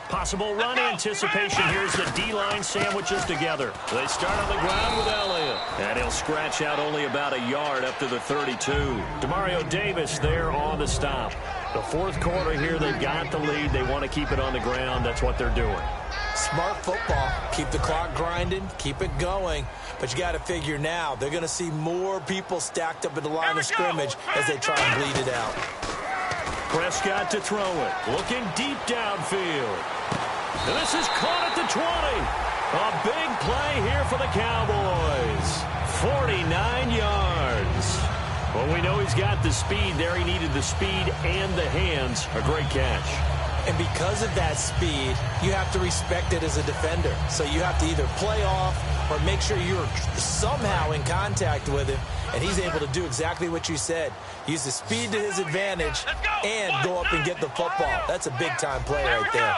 Possible run anticipation. Here's the D-line sandwiches together. They start on the ground with Elliott. And he'll scratch out only about a yard up to the 32. Demario Davis there on the stop. The fourth quarter here, they've got the lead. They want to keep it on the ground. That's what they're doing. Smart football. Keep the clock grinding. Keep it going. But you got to figure now, they're going to see more people stacked up at the line of scrimmage as they try and bleed it out. Prescott to throw it. Looking deep downfield. And this is caught at the 20. A big play here for the Cowboys. 49 yards. Well, we know he's got the speed there. He needed the speed and the hands. A great catch. And because of that speed, you have to respect it as a defender. So you have to either play off or make sure you're somehow in contact with him. And he's able to do exactly what you said. Use the speed to his advantage and go up and get the football. That's a big-time play right there.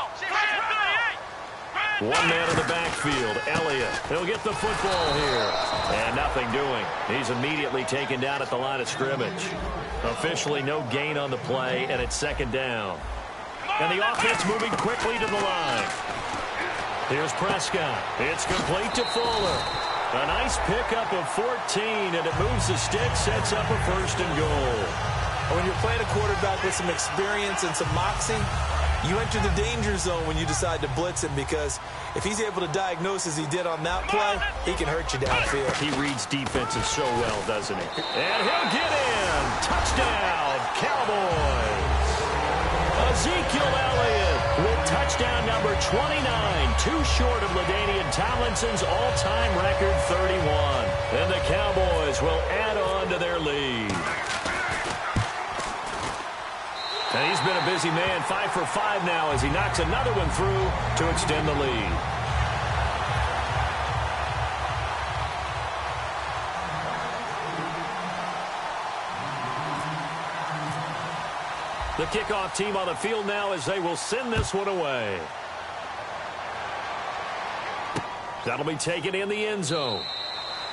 One man in the backfield, Elliott. He'll get the football here. And nothing doing. He's immediately taken down at the line of scrimmage. Officially no gain on the play, and it's second down. And the offense moving quickly to the line. Here's Prescott. It's complete to Fuller. A nice pickup of 14, and it moves the stick, sets up a first and goal. When you're playing a quarterback with some experience and some moxie, you enter the danger zone when you decide to blitz him, because if he's able to diagnose as he did on that play, he can hurt you downfield. He reads defenses so well, doesn't he? And he'll get in. Touchdown, Cowboys. Ezekiel Elliott with touchdown number 29, too short of LaDainian Tomlinson's all-time record 31. And the Cowboys will add on to their lead. And he's been a busy man, 5 for 5 now as he knocks another one through to extend the lead. The kickoff team on the field now as they will send this one away. That'll be taken in the end zone.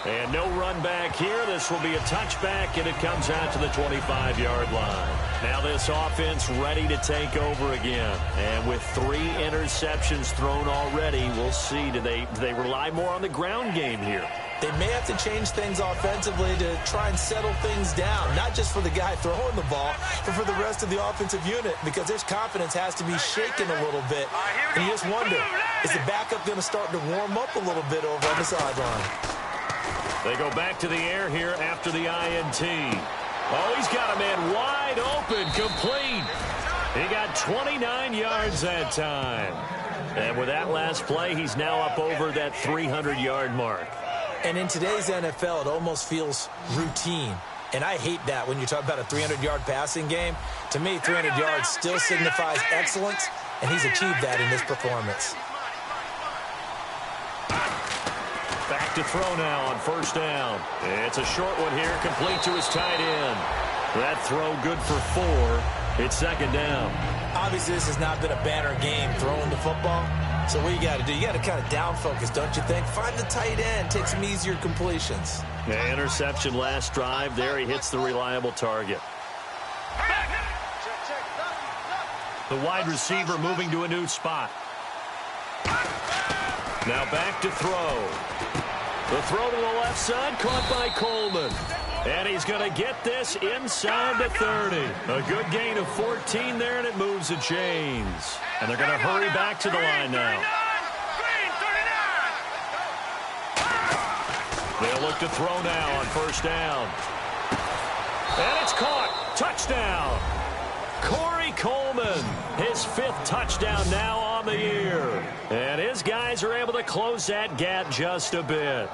And no run back here. This will be a touchback, and it comes out to the 25-yard line. Now this offense ready to take over again. And with 3 interceptions thrown already, we'll see. Do they rely more on the ground game here? They may have to change things offensively to try and settle things down, not just for the guy throwing the ball, but for the rest of the offensive unit, because their confidence has to be shaken a little bit. And you just wonder, is the backup going to start to warm up a little bit over on the sideline? They go back to the air here after the INT. Oh, he's got a man wide open, complete. He got 29 yards that time. And with that last play, he's now up over that 300-yard mark. And in today's NFL, it almost feels routine. And I hate that when you talk about a 300-yard passing game. To me, 300 yards still signifies excellence, and he's achieved that in this performance. Back to throw now on first down. It's a short one here, complete to his tight end. That throw good for 4. It's second down. Obviously, this has not been a banner game throwing the football. So what you got to do, you got to kind of down focus, don't you think? Find the tight end, take some easier completions. Yeah, interception last drive. There he hits the reliable target. The wide receiver moving to a new spot. Now back to throw. The throw to the left side, caught by Coleman. And he's going to get this inside the 30. A good gain of 14 there, and it moves the chains. And they're going to hurry back to the line now. They'll look to throw now on first down. And it's caught. Touchdown. Corey Coleman, his 5th touchdown now on the year. And his guys are able to close that gap just a bit.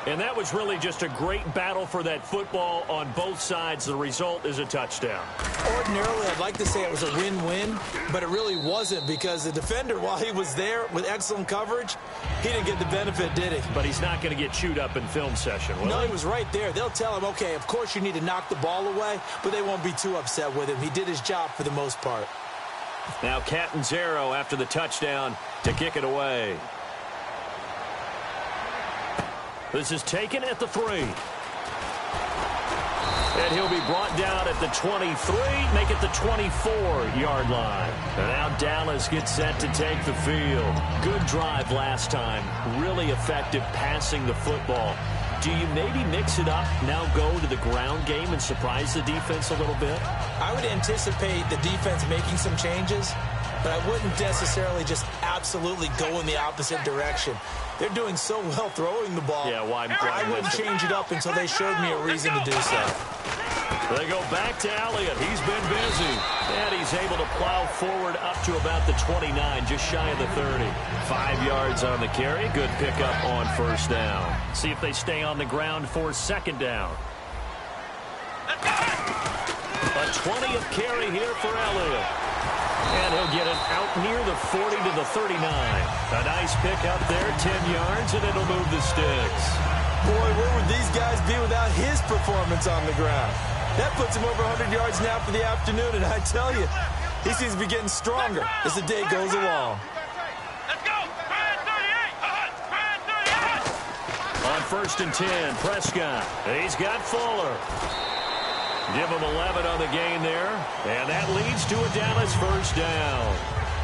And that was really just a great battle for that football on both sides. The result is a touchdown. Ordinarily, I'd like to say it was a win-win, but it really wasn't because the defender, while he was there with excellent coverage, he didn't get the benefit, did he? But he's not going to get chewed up in film session, will No, he? he was right there. They'll tell him, okay, of course you need to knock the ball away, but they won't be too upset with him. He did his job for the most part. Now Catanzaro after the touchdown to kick it away. This is taken at the 3. And he'll be brought down at the 23, make it the 24-yard line. And now Dallas gets set to take the field. Good drive last time. Really effective passing the football. Do you maybe mix it up, now go to the ground game and surprise the defense a little bit? I would anticipate the defense making some changes, but I wouldn't necessarily just absolutely go in the opposite direction. They're doing so well throwing the ball. Yeah, why I wouldn't change it up until they showed me a reason to do so. They go back to Elliott. He's been busy. And he's able to plow forward up to about the 29, just shy of the 30. 5 yards on the carry. Good pickup on first down. See if they stay on the ground for second down. A 20th carry here for Elliott. And he'll get it out near the 40 to the 39. A nice pickup there, 10 yards, and it'll move the sticks. Boy, where would these guys be without his performance on the ground? That puts him over 100 yards now for the afternoon, and I tell you, he seems to be getting stronger as the day goes along. Let's go! Brand 38! On first and 10, Prescott. He's got Fuller. Give him 11 on the gain there, and that leads to a Dallas first down.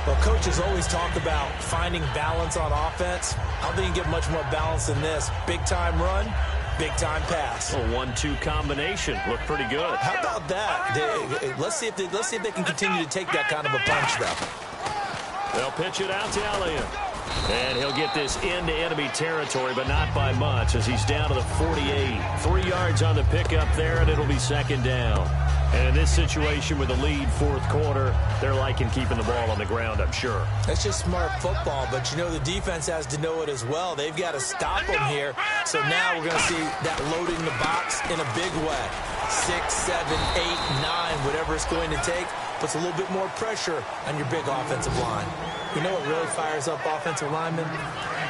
Well, coaches always talk about finding balance on offense. I don't think you can get much more balance than this. Big-time run, big-time pass. A 1-2 combination. Looked pretty good. How about that? Let's see if they can continue to take that kind of a punch, though. They'll pitch it out to Elliott. And he'll get this into enemy territory, but not by much as he's down to the 48. 3 yards on the pickup there, and it'll be second down. And in this situation with the lead fourth quarter, they're liking keeping the ball on the ground, I'm sure. That's just smart football, but you know the defense has to know it as well. They've got to stop them here. So now we're going to see that loading the box in a big way. 6, 7, 8, 9, whatever it's going to take, puts a little bit more pressure on your big offensive line. You know what really fires up offensive linemen?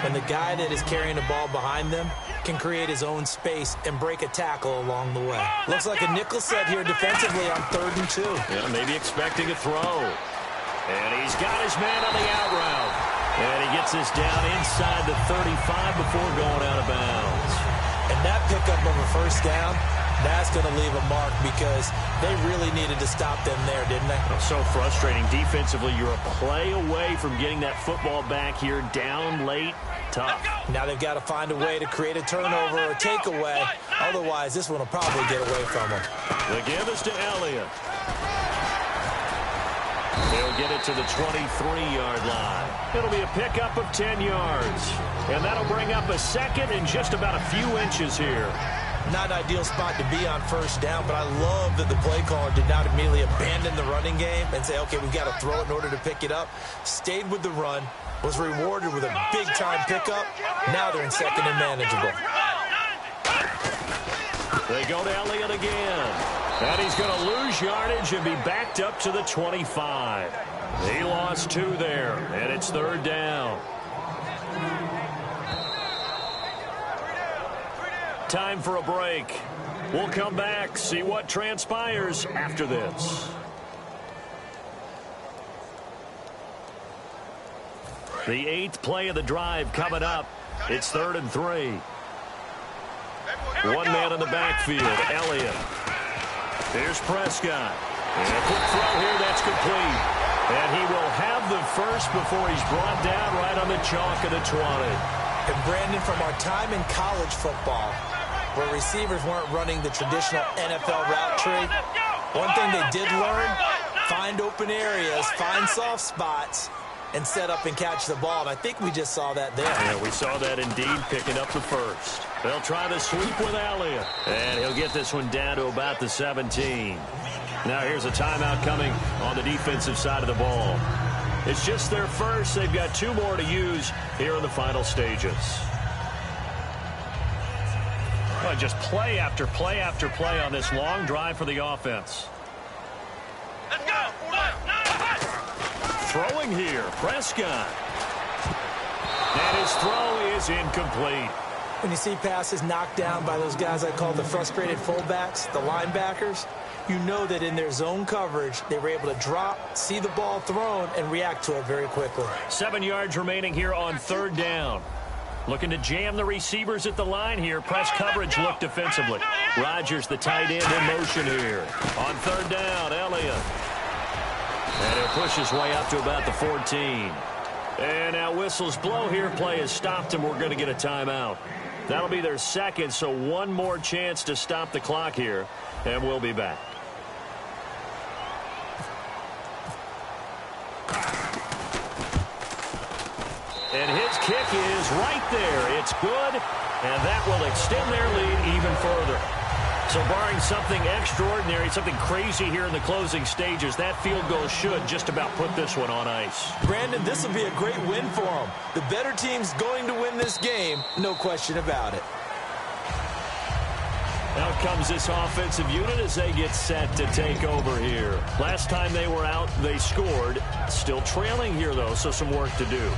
When the guy that is carrying the ball behind them can create his own space and break a tackle along the way. Looks like a nickel set here defensively on 3rd and 2. Yeah, maybe expecting a throw. And he's got his man on the out route. And he gets this down inside the 35 before going out of bounds. And that pickup of a first down, that's going to leave a mark because they really needed to stop them there, didn't they? So frustrating. Defensively, you're a play away from getting that football back here down late. Tough. Now they've got to find a way to create a turnover or a takeaway. Otherwise, this one will probably get away from them. The give is to Elliott. They'll get it to the 23-yard line. It'll be a pickup of 10 yards. And that'll bring up a second and just about a few inches here. Not an ideal spot to be on first down, but I love that the play caller did not immediately abandon the running game and say, okay, we've got to throw it in order to pick it up. Stayed with the run, was rewarded with a big-time pickup. Now they're in second and manageable. They go to Elliott again. And he's going to lose yardage and be backed up to the 25. He lost 2 there, and it's 3rd down. Time for a break. We'll come back, see what transpires after this. The 8th play of the drive coming up. It's 3rd and 3. One man in the backfield, Elliott. Here's Prescott. And a quick throw here, that's complete. And he will have the first before he's brought down right on the chalk of the 20. And Brandon, from our time in college football, where receivers weren't running the traditional NFL route tree, one thing they did learn, find open areas, find soft spots, and set up and catch the ball. And I think we just saw that there. Yeah, we saw that indeed, picking up the first. They'll try the sweep with Elliott. And he'll get this one down to about the 17. Now here's a timeout coming on the defensive side of the ball. It's just their first. They've got 2 more to use here in the final stages. Well, just play after play after play on this long drive for the offense. Let's go. Throwing here, Prescott. And his throw is incomplete. When you see passes knocked down by those guys I call the frustrated fullbacks, the linebackers, you know that in their zone coverage, they were able to drop, see the ball thrown, and react to it very quickly. 7 yards remaining here on 3rd down. Looking to jam the receivers at the line here. Press coverage look defensively. Rodgers, the tight end, in motion here. On 3rd down, Elliott. And he'll push his way up to about the 14. And now whistles blow here. Play has stopped, and we're going to get a timeout. That'll be their second, so one more chance to stop the clock here, and we'll be back. And his kick is right there. It's good, and that will extend their lead even further. So barring something extraordinary, something crazy here in the closing stages, that field goal should just about put this one on ice. Brandon, this will be a great win for them. The better team's going to win this game, no question about it. Out comes this offensive unit as they get set to take over here. Last time they were out, they scored. Still trailing here, though, so some work to do.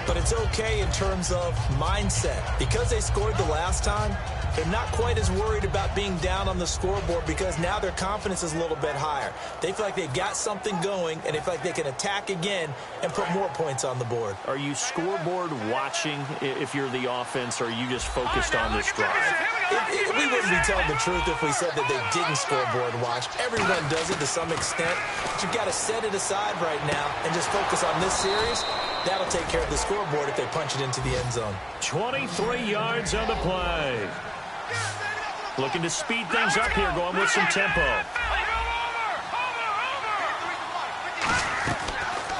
But it's okay in terms of mindset. Because they scored the last time, they're not quite as worried about being down on the scoreboard because now their confidence is a little bit higher. They feel like they've got something going, and they feel like they can attack again and put more points on the board. Are you scoreboard watching if you're the offense, or are you just focused on this drive? We wouldn't be telling the truth if we said that they didn't scoreboard watch. Everyone does it to some extent, but you've got to set it aside right now and just focus on this series. That'll take care of the scoreboard if they punch it into the end zone. 23 yards on the play. Looking to speed things up here, going with some tempo.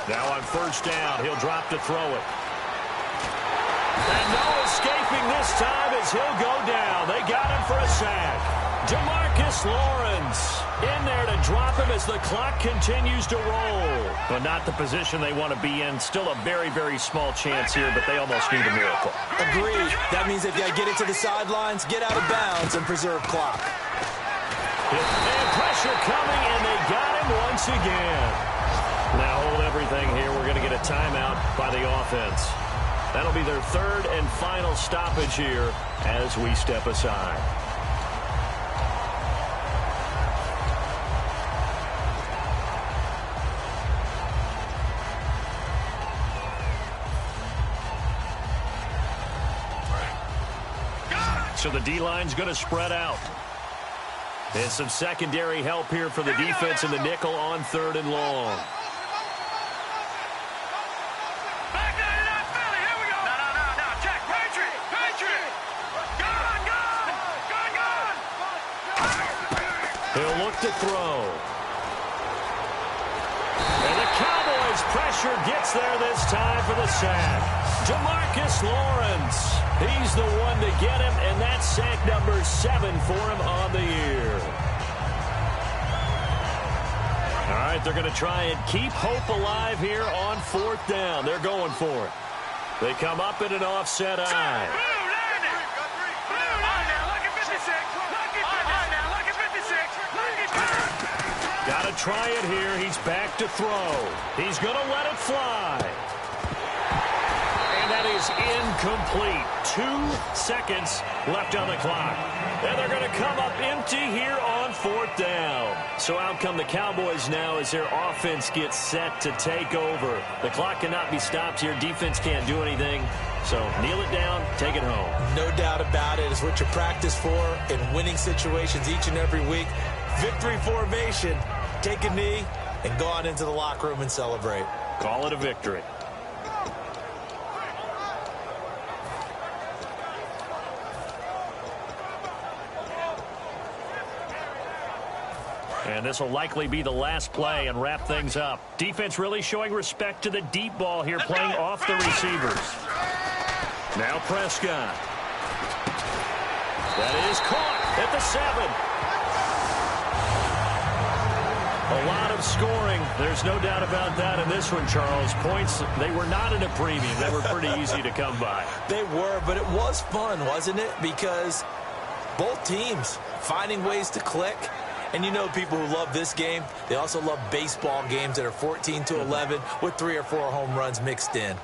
Now on 1st down, he'll drop to throw it. And no escaping this time as he'll go down. They got him for a sack. DeMarcus Lawrence in there to drop him as the clock continues to roll. But not the position they want to be in. Still a very, very small chance here, but they almost need a miracle. Agreed. That means they've got to get it to the sidelines, get out of bounds, and preserve clock. And pressure coming, and they got him once again. Now hold everything here. We're going to get a timeout by the offense. That'll be their 3rd and final stoppage here as we step aside. So the D-line's going to spread out. And some secondary help here for the defense in the nickel on 3rd and long. He'll look to throw. And the Cowboys' pressure gets there this time for the sack. DeMarcus Lawrence, he's the one to get him, and that's sack number 7 for him on the year. All right, they're going to try and keep hope alive here on 4th down. They're going for it. They come up in an offset eye. Got to try it here. He's back to throw. He's going to let it fly. And that is is incomplete. 2 seconds left on the clock. And they're going to come up empty here on 4th down. So out come the Cowboys now as their offense gets set to take over. The clock cannot be stopped here. Defense can't do anything. So kneel it down, take it home. No doubt about it. It's what you practice for in winning situations each and every week. Victory formation. Take a knee and go on into the locker room and celebrate. Call it a victory. And this will likely be the last play and wrap things up. Defense really showing respect to the deep ball here, playing off the receivers. Now Prescott. That is caught at the 7. A lot of scoring. There's no doubt about that in this one, Charles. Points, they were not in a premium. They were pretty easy to come by. They were, but it was fun, wasn't it? Because both teams finding ways to click. And you know people who love this game, they also love baseball games that are 14-11 with 3 or 4 home runs mixed in.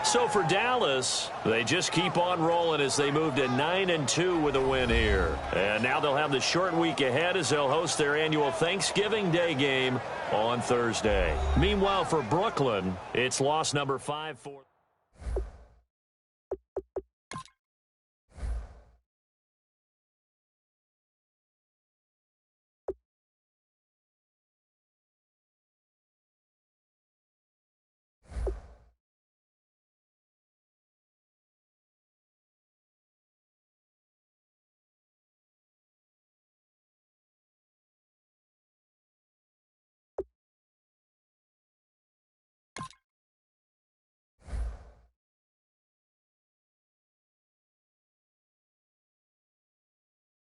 So for Dallas, they just keep on rolling as they move to 9-2 with a win here. And now they'll have the short week ahead as they'll host their annual Thanksgiving Day game on Thursday. Meanwhile, for Brooklyn, it's loss number 5 for